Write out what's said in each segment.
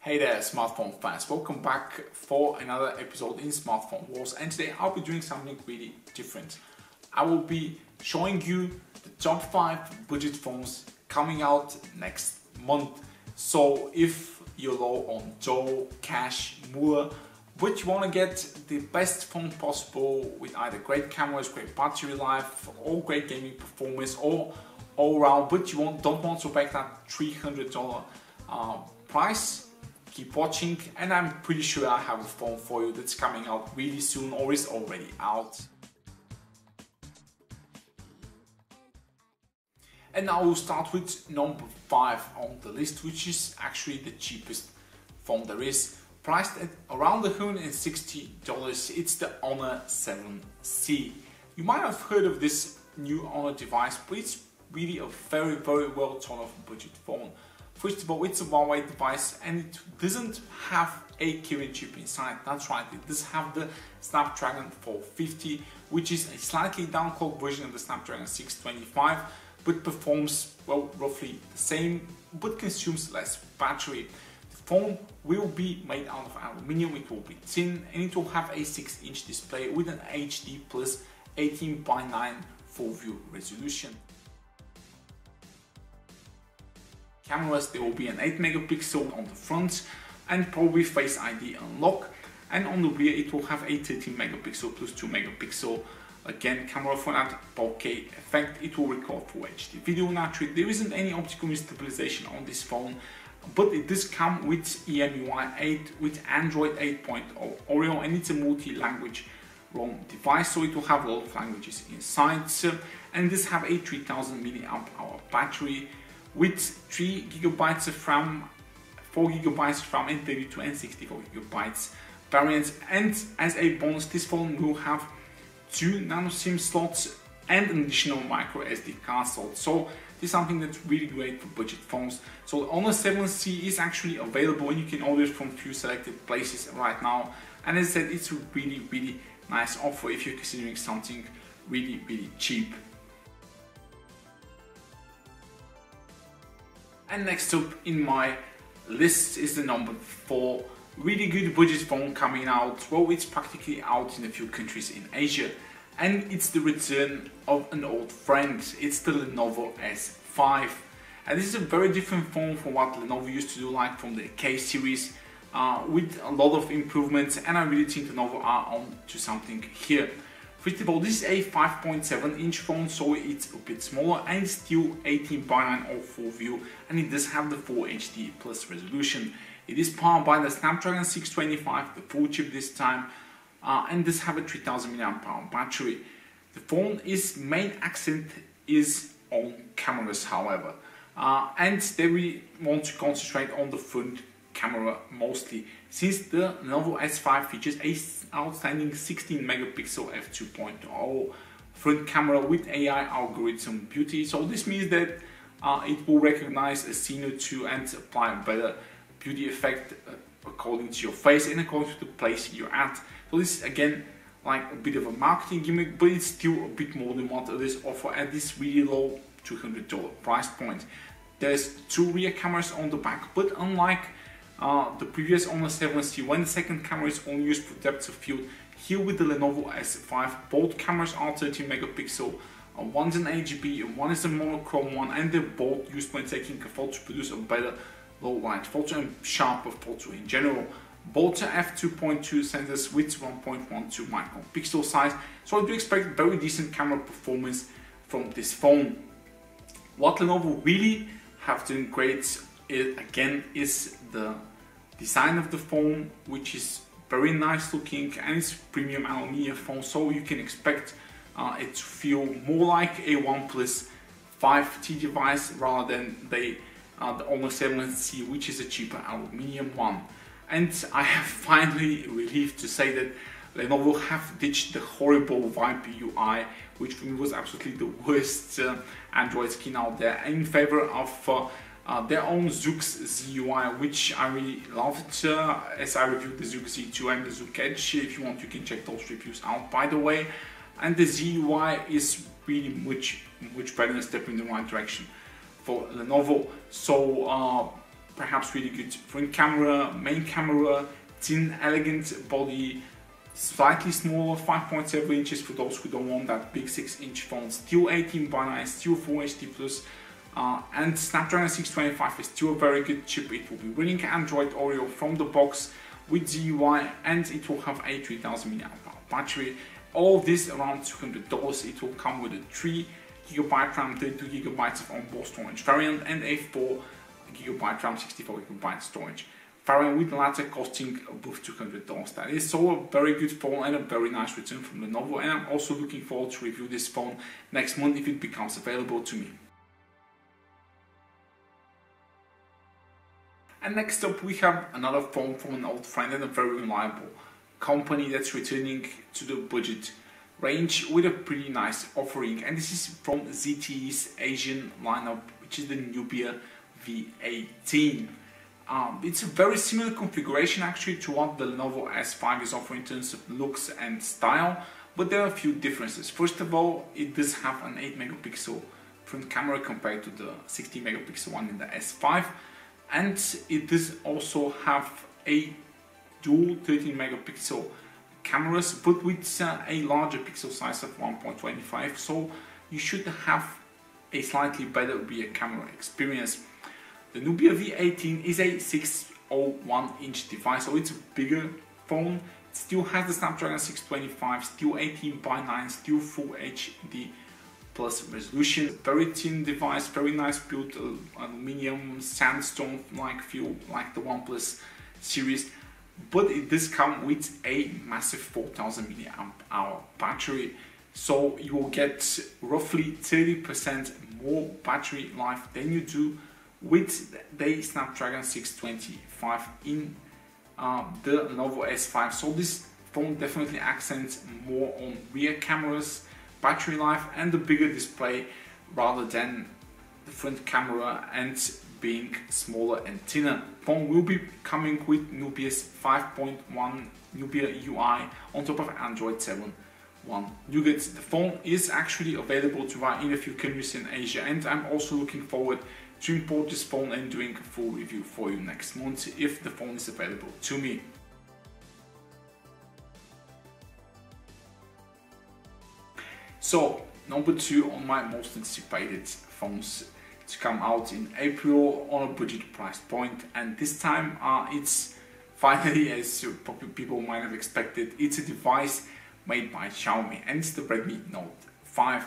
Hey there smartphone fans, welcome back for another episode in Smartphone Wars, and today I'll be doing something really different. I will be showing you the top 5 budget phones coming out next month. So if you're low on dough, cash, more, but you want to get the best phone possible with either great cameras, great battery life, or great gaming performance, or all around, but you don't want to pay that $300 price, keep watching, and I'm pretty sure I have a phone for you that's coming out really soon or is already out. And now we'll start with number 5 on the list, which is actually the cheapest phone there is. Priced at around $160, it's the Honor 7C. You might have heard of this new Honor device, but it's really a very well thought of budget phone. First of all, it's a Huawei device and it doesn't have a killer chip inside. That's right, it does have the Snapdragon 450, which is a slightly downclocked version of the Snapdragon 625, but performs, well, roughly the same, but consumes less battery. The phone will be made out of aluminium, it will be thin, and it will have a 6-inch display with an HD plus 18:9 full view resolution. Cameras, there will be an 8 megapixel on the front and probably Face ID unlock, and on the rear it will have a 13 megapixel plus 2 megapixel again camera for that bokeh effect. It will record full HD video. Naturally, there isn't any optical stabilization on this phone, but it does come with EMUI 8 with Android 8.0 Oreo, and it's a multi-language ROM device, so it will have a lot of languages inside, and it does have a 3000 mAh battery with 3 GB of RAM, 4 GB of RAM, and 32 and 64 GB variants. And as a bonus, this phone will have 2 nano SIM slots and an additional micro SD card slot. So this is something that's really great for budget phones. So the Honor 7C is actually available and you can order it from a few selected places right now. And as I said, it's a really nice offer if you're considering something really cheap. And next up in my list is the number 4 really good budget phone coming out. Well, it's practically out in a few countries in Asia, and it's the return of an old friend. It's the Lenovo S5, and this is a very different phone from what Lenovo used to do, like from the K series, with a lot of improvements, and I really think Lenovo are on to something here. First of all, this is a 5.7-inch phone, so it's a bit smaller and still 18:9 all full view, and it does have the full HD plus resolution. It is powered by the Snapdragon 625, the full chip this time, and does have a 3000 mAh battery. The phone's main accent is on cameras, however, and they really want to concentrate on the front camera mostly, since the Lenovo S5 features a outstanding 16 megapixel f2.0 front camera with AI algorithm beauty. So this means that it will recognize a scene or two and apply a better beauty effect according to your face and according to the place you're at. So this is again like a bit of a marketing gimmick, but it's still a bit more than what others offer at this really low $200 price point. There's 2 rear cameras on the back, but unlike the previous Honor 7C, when the second camera is only used for depth of field, here with the Lenovo S5, both cameras are 13 megapixel. One's an HB and one is a monochrome one, and they're both used when taking a photo to produce a better low light photo and sharper photo in general. Both are f2.2 sensors with 1.12 micron pixel size, so I do expect very decent camera performance from this phone. What Lenovo really have done great is the design of the phone, which is very nice looking, and it's premium aluminium phone, so you can expect it to feel more like a OnePlus 5T device rather than the Honor 7C, which is a cheaper aluminium one. And I am finally relieved to say that Lenovo have ditched the horrible Viper UI, which for me was absolutely the worst Android skin out there, in favor of their own Zoox ZUI, which I really loved, as I reviewed the Zoox Z2 and the Zoox Edge. If you want, you can check those reviews out, by the way. And the ZUI is really much better, and a step in the right direction for Lenovo. So perhaps really good front camera, main camera, thin, elegant body, slightly smaller, 5.7 inches for those who don't want that big 6-inch phone, still 18:9, still Full HD+, and Snapdragon 625 is still a very good chip. It will be running Android Oreo from the box with GUI, and it will have a 3000 mAh battery. All this around $200. It will come with a 3GB RAM, 32GB of onboard storage variant, and a 4GB RAM, 64GB storage variant, with the latter costing above $200. That is so a very good phone and a very nice return from Lenovo, and I'm also looking forward to review this phone next month if it becomes available to me. And next up we have another phone from an old friend and a very reliable company that's returning to the budget range with a pretty nice offering, and this is from ZTE's Asian lineup, which is the Nubia V18. It's a very similar configuration actually to what the Lenovo S5 is offering in terms of looks and style, but there are a few differences. First of all, it does have an 8 megapixel front camera compared to the 16 megapixel one in the S5, and it does also have a dual 13 megapixel cameras, but with a larger pixel size of 1.25, so you should have a slightly better rear camera experience. The Nubia V18 is a 601-inch device, so it's a bigger phone. It still has the Snapdragon 625, still 18:9, still Full HD plus resolution. Very thin device, very nice built, aluminium, sandstone-like feel like the OnePlus series. But it does come with a massive 4000 mAh battery, so you will get roughly 30% more battery life than you do with the Snapdragon 625 in the Lenovo S5. So this phone definitely accents more on rear cameras, battery life, and the bigger display rather than the front camera and being smaller and thinner. Phone will be coming with Nubia's 5.1 Nubia UI on top of Android 7.1 Nougat. The phone is actually available to buy in a few countries in Asia, and I'm also looking forward to import this phone and doing a full review for you next month if the phone is available to me. So, number 2 on my most anticipated phones to come out in April on a budget price point, and this time it's finally, as people might have expected, it's a device made by Xiaomi, and it's the Redmi Note 5.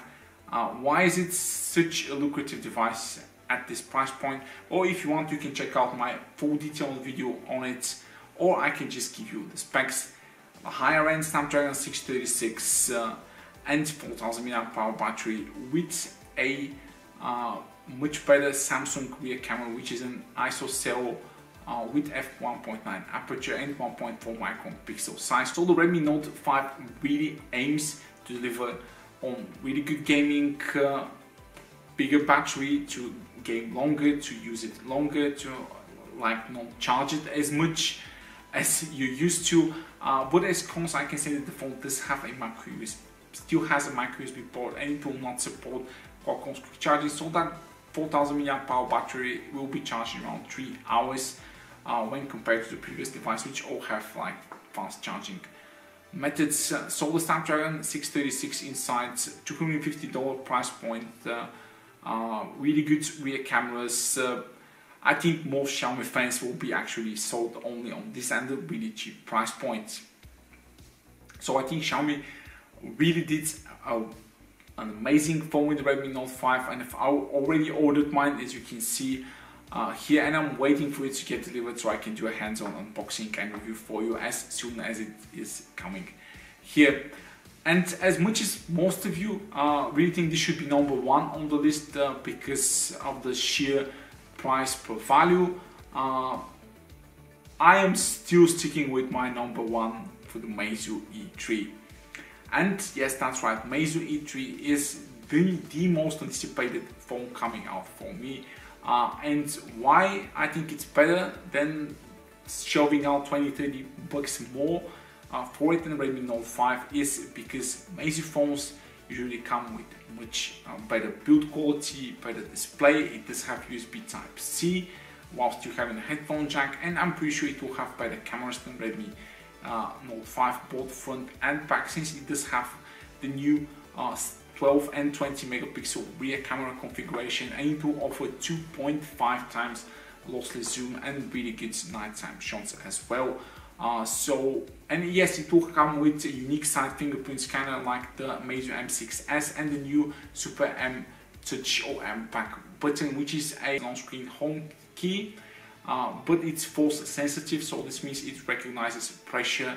Why is it such a lucrative device at this price point? Or if you want, you can check out my full detailed video on it, or I can just give you the specs. The higher end Snapdragon 636 and 4000 mAh battery with a much better Samsung rear camera, which is an ISOCELL with f1.9 aperture and 1.4 micron pixel size. So the Redmi Note 5 really aims to deliver on really good gaming, bigger battery, to game longer, to use it longer, to like not charge it as much as you used to. But as cons, I can say that the phone does have a micro USB, still has a micro USB port, and it will not support Qualcomm's quick charging, so that 4000 mAh battery will be charging around 3 hours when compared to the previous device, which all have like fast charging methods. So the Snapdragon 636 inside, $250 price point, really good rear cameras. I think most Xiaomi fans will be actually sold only on this and a really cheap price point. So I think Xiaomi really did an amazing phone with the Redmi Note 5, and I already ordered mine, as you can see here, and I'm waiting for it to get delivered so I can do a hands-on unboxing and review for you as soon as it is coming here. And as much as most of you really think this should be number 1 on the list because of the sheer price per value, I am still sticking with my number 1 for the Meizu E3. And yes, that's right, Meizu E3 is the most anticipated phone coming out for me. And why I think it's better than shoving out 20-30 bucks more for it than Redmi Note 5 is because Meizu phones usually come with much better build quality, better display. It does have USB Type-C, whilst you having a headphone jack, and I'm pretty sure it will have better cameras than Redmi Note 5, both front and back, since it does have the new 12 and 20 megapixel rear camera configuration, and it will offer 2.5 times lossless zoom and really good nighttime shots as well. And yes, it will come with a unique side fingerprint scanner like the Meizu M6S and the new Super M Touch or M Pack button, which is a on-screen home key, but it's force sensitive, so this means it recognizes pressure.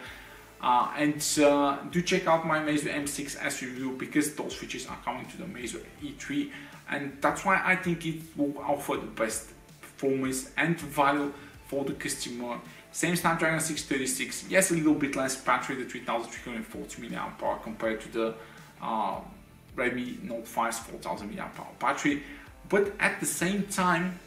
Do check out my Meizu M6S review, because those features are coming to the Meizu E3, and that's why I think it will offer the best performance and value for the customer. Same Snapdragon 636, yes, a little bit less battery, the 3340 mAh compared to the Redmi Note 5's 4000 mAh battery, but at the same time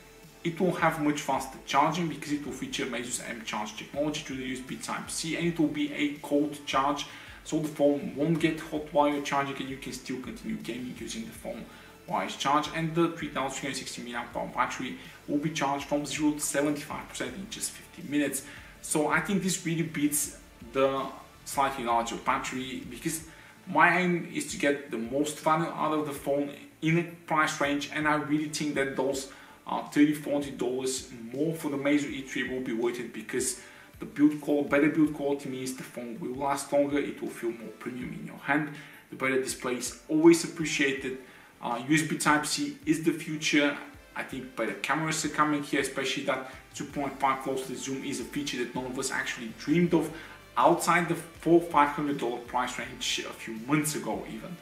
it will have much faster charging, because it will feature Meizu's M Charge technology through the USB Type-C, and it will be a cold charge, so the phone won't get hot while you're charging, and you can still continue gaming using the phone while it's charged. And the 3360 mAh battery will be charged from 0 to 75% in just 15 minutes. So I think this really beats the slightly larger battery, because my aim is to get the most value out of the phone in a price range, and I really think that those $30–40 more for the Meizu E3 will be worth it, because the better build quality means the phone will last longer, it will feel more premium in your hand. The better display is always appreciated. USB Type-C is the future. I think better cameras are coming here, especially that 2.5 lossless zoom is a feature that none of us actually dreamed of outside the $400–500 price range a few months ago even.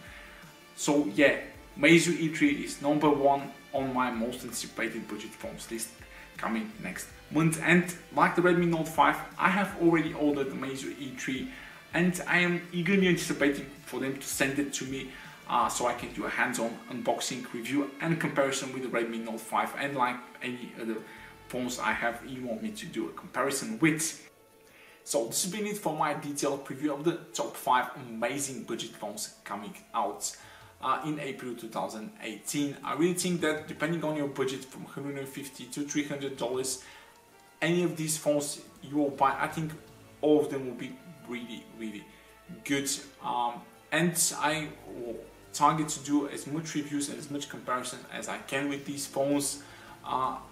So yeah, Meizu E3 is #1 on my most anticipated budget phones list coming next month. And like the Redmi Note 5, I have already ordered the Meizu E3, and I am eagerly anticipating for them to send it to me, so I can do a hands-on unboxing, review and comparison with the Redmi Note 5, and like any other phones you want me to do a comparison with. So this has been it for my detailed preview of the top 5 amazing budget phones coming out in April 2018. I really think that depending on your budget from $150 to $300, any of these phones you will buy, I think all of them will be really good. And I will target to do as much reviews and as much comparison as I can with these phones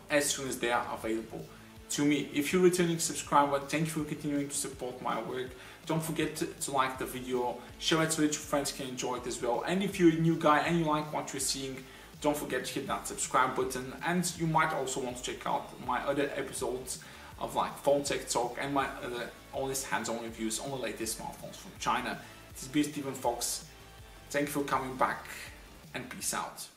as soon as they are available to me. If you're a returning subscriber, thank you for continuing to support my work. Don't forget to like the video, share it so that your friends can enjoy it as well. And if you're a new guy and you like what you're seeing, don't forget to hit that subscribe button. And you might also want to check out my other episodes of like phone tech talk and my other honest hands-on reviews on the latest smartphones from China. This has been Stephen Fox. Thank you for coming back, and peace out.